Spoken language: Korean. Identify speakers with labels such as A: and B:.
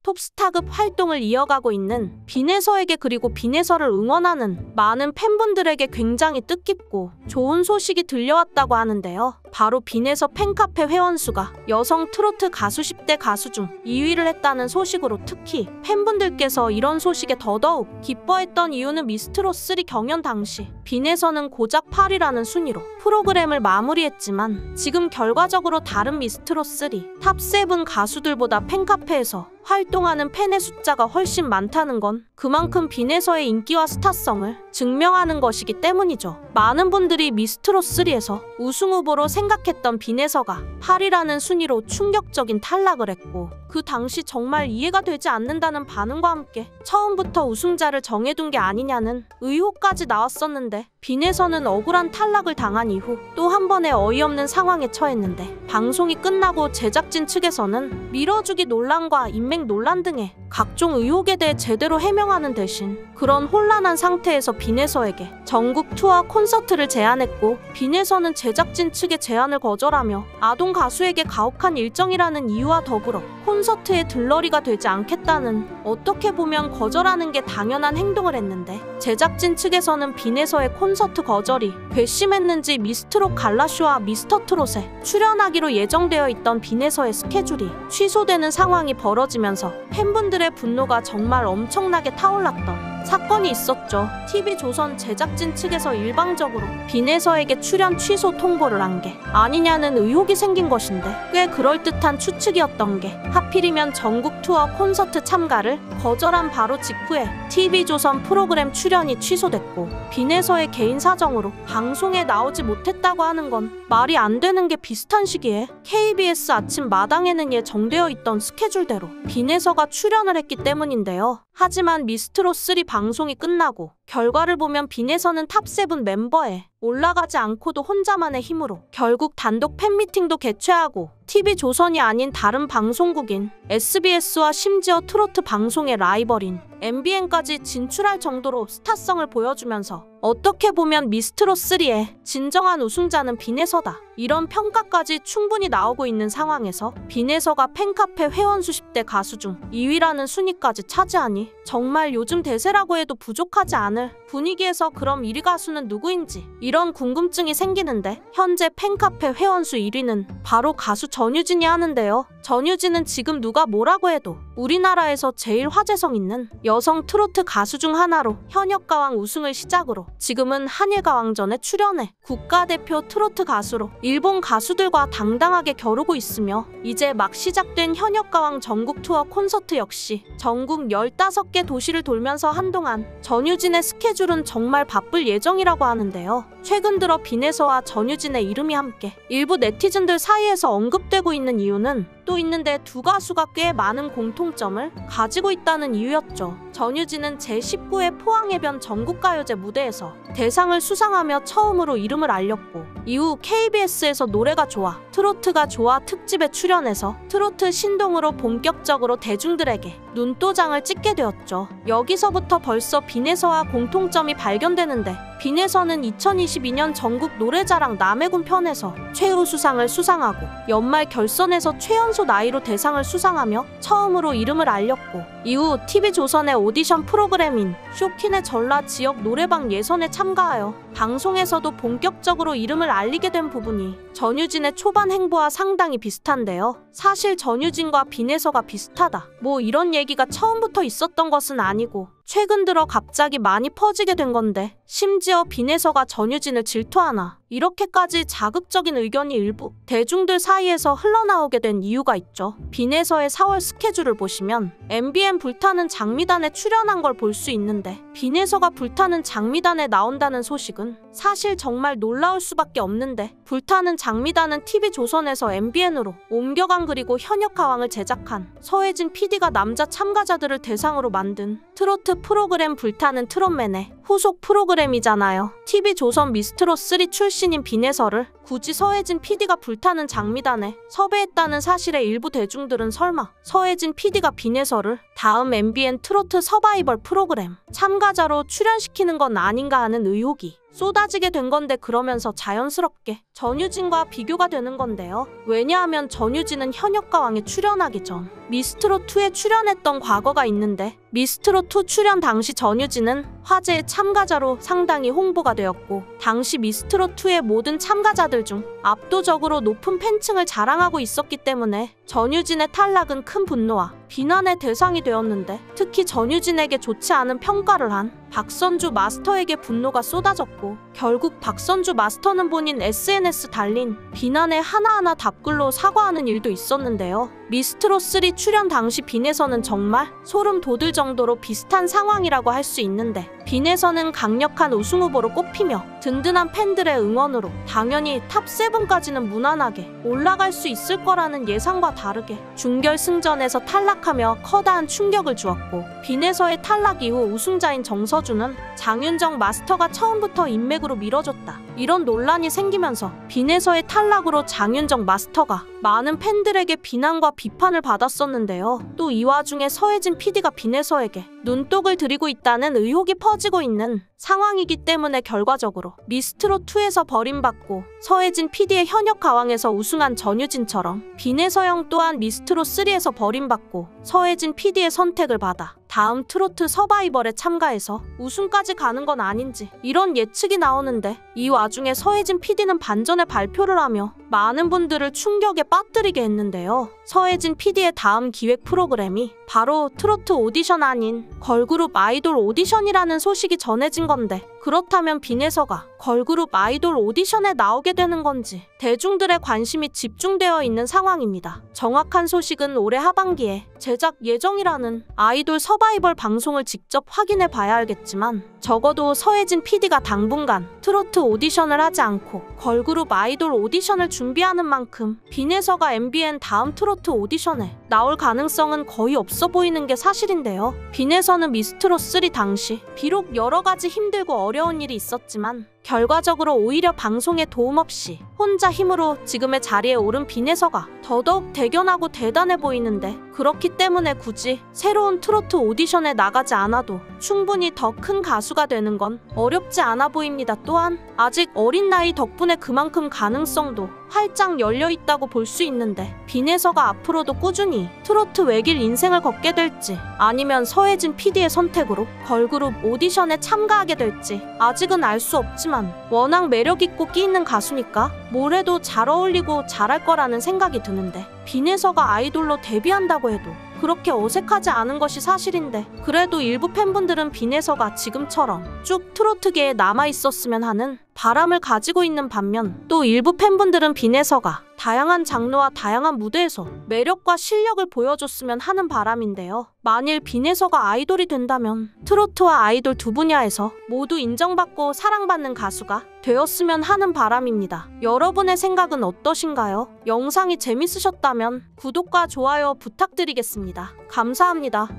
A: 톱스타급 활동을 이어가고 있는 빈에서에게 그리고 빈에서를 응원하는 많은 팬분들에게 굉장히 뜻깊고 좋은 소식이 들려왔다고 하는데요. 바로 빈에서 팬카페 회원수가 여성 트로트 가수 10대 가수 중 2위를 했다는 소식으로 특히 팬분들께서 이런 소식에 더더욱 기뻐했던 이유는 미스트롯3 경연 당시 빈에서는 고작 8위라는 순위로 프로그램을 마무리했지만 지금 결과적으로 다른 미스트롯3 탑7 가수들보다 팬카페에서 활동하는 팬의 숫자가 훨씬 많다는 건 그만큼 빈에서의 인기와 스타성을 증명하는 것이기 때문이죠. 많은 분들이 미스트롯3에서 우승 후보로 생각했던 빈에서가 8위라는 순위로 충격적인 탈락을 했고 그 당시 정말 이해가 되지 않는다는 반응과 함께 처음부터 우승자를 정해둔 게 아니냐는 의혹까지 나왔었는데 빈에서는 억울한 탈락을 당한 이후 또 한 번의 어이없는 상황에 처했는데 방송이 끝나고 제작진 측에서는 밀어주기 논란과 인맥 논란 등의 각종 의혹에 대해 제대로 해명하는 대신 그런 혼란한 상태에서 빈에서에게 전국 투어 콘서트를 제안했고 빈에서는 제작진 측의 제안을 거절하며 아동 가수에게 가혹한 일정이라는 이유와 더불어 콘서트에 들러리가 되지 않겠다는 어떻게 보면 거절하는 게 당연한 행동을 했는데 제작진 측에서는 빈에서의 콘서트 거절이 괘씸했는지 미스트롯 갈라쇼와 미스터트롯에 출연하기로 예정되어 있던 빈에서의 스케줄이 취소되는 상황이 벌어지면서 팬분들의 분노가 정말 엄청나게 타올랐던 사건이 있었죠. TV조선 제작진 측에서 일방적으로 빈에서에게 출연 취소 통보를 한 게 아니냐는 의혹이 생긴 것인데 꽤 그럴듯한 추측이었던 게 하필이면 전국 투어 콘서트 참가를 거절한 바로 직후에 TV조선 프로그램 출연이 취소됐고 빈에서의 개인 사정으로 방송에 나오지 못했다고 하는 건 말이 안 되는 게 비슷한 시기에 KBS 아침 마당에는 예정되어 있던 스케줄대로 빈에서가 출연을 했기 때문인데요. 하지만 미스트롯3 방송이 끝나고 결과를 보면 빈에서는 탑7 멤버에 올라가지 않고도 혼자만의 힘으로 결국 단독 팬미팅도 개최하고 TV조선이 아닌 다른 방송국인 SBS와 심지어 트로트 방송의 라이벌인 MBN까지 진출할 정도로 스타성을 보여주면서 어떻게 보면 미스트롯3의 진정한 우승자는 빈에서다. 이런 평가까지 충분히 나오고 있는 상황에서 빈에서가 팬카페 회원수 10대 가수 중 2위라는 순위까지 차지하니 정말 요즘 대세라고 해도 부족하지 않을 분위기에서 그럼 1위 가수는 누구인지 이런 궁금증이 생기는데 현재 팬카페 회원수 1위는 바로 가수 전유진이 하는데요. 전유진은 지금 누가 뭐라고 해도 우리나라에서 제일 화제성 있는 여성 트로트 가수 중 하나로 현역가왕 우승을 시작으로 지금은 한일가왕전에 출연해 국가대표 트로트 가수로 일본 가수들과 당당하게 겨루고 있으며 이제 막 시작된 현역가왕 전국 투어 콘서트 역시 전국 15개 도시를 돌면서 한동안 전유진의 스케줄은 정말 바쁠 예정이라고 하는데요. 최근 들어 빈에서와 전유진의 이름이 함께 일부 네티즌들 사이에서 언급되고 있는 이유는 또 있는데 두 가수가 꽤 많은 공통점을 가지고 있다는 이유였죠. 전유진은 제19회 포항해변 전국가요제 무대에서 대상을 수상하며 처음으로 이름을 알렸고 이후 KBS에서 노래가 좋아, 트로트가 좋아 특집에 출연해서 트로트 신동으로 본격적으로 대중들에게 눈도장을 찍게 되었죠. 여기서부터 벌써 빈에서와 공통점이 발견되는데 빈에서는 2022년 전국 노래자랑 남해군 편에서 최우수상을 수상하고 연말 결선에서 최연소 나이로 대상을 수상하며 처음으로 이름을 알렸고 이후 TV조선의 오디션 프로그램인 쇼킨의 전라 지역 노래방 예선에 참가하여 방송에서도 본격적으로 이름을 알리게 된 부분이 전유진의 초반 행보와 상당히 비슷한데요. 사실 전유진과 빈에서가 비슷하다, 뭐 이런 얘기가 처음부터 있었던 것은 아니고 최근 들어 갑자기 많이 퍼지게 된 건데 심지어 빈에서가 전유진을 질투하나 이렇게까지 자극적인 의견이 일부 대중들 사이에서 흘러나오게 된 이유가 있죠. 빈에서의 4월 스케줄을 보시면 MBN 불타는 장미단에 출연한 걸 볼 수 있는데 빈에서가 불타는 장미단에 나온다는 소식은 사실 정말 놀라울 수밖에 없는데 불타는 장미단은 TV조선에서 MBN으로 옮겨간 그리고 현역가왕을 제작한 서혜진 PD가 남자 참가자들을 대상으로 만든 트로트 프로그램 불타는 트롯맨의 후속 프로그램이잖아요. TV조선 미스트롯3 출신인 빈에서를 굳이 서혜진 PD가 불타는 장미단에 섭외했다는 사실에 일부 대중들은 설마 서혜진 PD가 빈에서를 다음 MBN 트로트 서바이벌 프로그램 참가자로 출연시키는 건 아닌가 하는 의혹이 쏟아지게 된 건데 그러면서 자연스럽게 전유진과 비교가 되는 건데요. 왜냐하면 전유진은 현역가왕에 출연하기 전 미스트롯2에 출연했던 과거가 있는데 미스트롯2 출연 당시 전유진은 화제의 참가자로 상당히 홍보가 되었고 당시 미스트롯2의 모든 참가자들 중 압도적으로 높은 팬층을 자랑하고 있었기 때문에 전유진의 탈락은 큰 분노와 비난의 대상이 되었는데 특히 전유진에게 좋지 않은 평가를 한 박선주 마스터에게 분노가 쏟아졌고 결국 박선주 마스터는 본인 SNS 달린 비난에 하나하나 답글로 사과하는 일도 있었는데요. 미스트롯3 출연 당시 빈에서는 정말 소름 돋을 정도로 비슷한 상황이라고 할 수 있는데 빈에서는 강력한 우승 후보로 꼽히며 든든한 팬들의 응원으로 당연히 탑7까지는 무난하게 올라갈 수 있을 거라는 예상과 다르게 준결승전에서 탈락하며 커다란 충격을 주었고 빈에서의 탈락 이후 우승자인 정서준은 장윤정 마스터가 처음부터 인맥으로 밀어줬다. 이런 논란이 생기면서 빈에서의 탈락으로 장윤정 마스터가 많은 팬들에게 비난과 비판을 받았었는데요. 또 이 와중에 서혜진 PD가 빈에서에게 눈독을 들이고 있다는 의혹이 퍼지고 있는 상황이기 때문에 결과적으로 미스트롯2에서 버림받고 서혜진 PD의 현역 가왕에서 우승한 전유진처럼 빈에서영 또한 미스트롯3에서 버림받고 서혜진 PD의 선택을 받아 다음 트로트 서바이벌에 참가해서 우승까지 가는 건 아닌지 이런 예측이 나오는데 이 와중에 서혜진 PD는 반전의 발표를 하며 많은 분들을 충격에 빠뜨리게 했는데요. 서혜진 PD의 다음 기획 프로그램이 바로 트로트 오디션 아닌 걸그룹 아이돌 오디션이라는 소식이 전해진 건데 그렇다면 빈에서가 걸그룹 아이돌 오디션에 나오게 되는 건지 대중들의 관심이 집중되어 있는 상황입니다. 정확한 소식은 올해 하반기에 제작 예정이라는 아이돌 서바이벌 방송을 직접 확인해 봐야 알겠지만 적어도 서혜진 PD가 당분간 트로트 오디션을 하지 않고 걸그룹 아이돌 오디션을 준비하는 만큼 빈에서가 MBN 다음 트로트 오디션에 나올 가능성은 거의 없어 보이는 게 사실인데요. 빈에서는 미스트롯3 당시 비록 여러 가지 힘들고 어려운 일이 있었지만 결과적으로 오히려 방송에 도움 없이 혼자 힘으로 지금의 자리에 오른 빈에서가 더더욱 대견하고 대단해 보이는데 그렇기 때문에 굳이 새로운 트로트 오디션에 나가지 않아도 충분히 더 큰 가수가 되는 건 어렵지 않아 보입니다. 또한 아직 어린 나이 덕분에 그만큼 가능성도 활짝 열려 있다고 볼 수 있는데 빈에서가 앞으로도 꾸준히 트로트 외길 인생을 걷게 될지 아니면 서혜진 PD의 선택으로 걸그룹 오디션에 참가하게 될지 아직은 알 수 없지만 워낙 매력있고 끼 있는 가수니까 뭘 해도 잘 어울리고 잘할 거라는 생각이 드는데 빈에서가 아이돌로 데뷔한다고 해도 그렇게 어색하지 않은 것이 사실인데 그래도 일부 팬분들은 빈에서가 지금처럼 쭉 트로트계에 남아있었으면 하는 바람을 가지고 있는 반면 또 일부 팬분들은 빈에서가 다양한 장르와 다양한 무대에서 매력과 실력을 보여줬으면 하는 바람인데요. 만일 빈에서가 아이돌이 된다면 트로트와 아이돌 두 분야에서 모두 인정받고 사랑받는 가수가 되었으면 하는 바람입니다. 여러분의 생각은 어떠신가요? 영상이 재밌으셨다면 구독과 좋아요 부탁드리겠습니다. 감사합니다.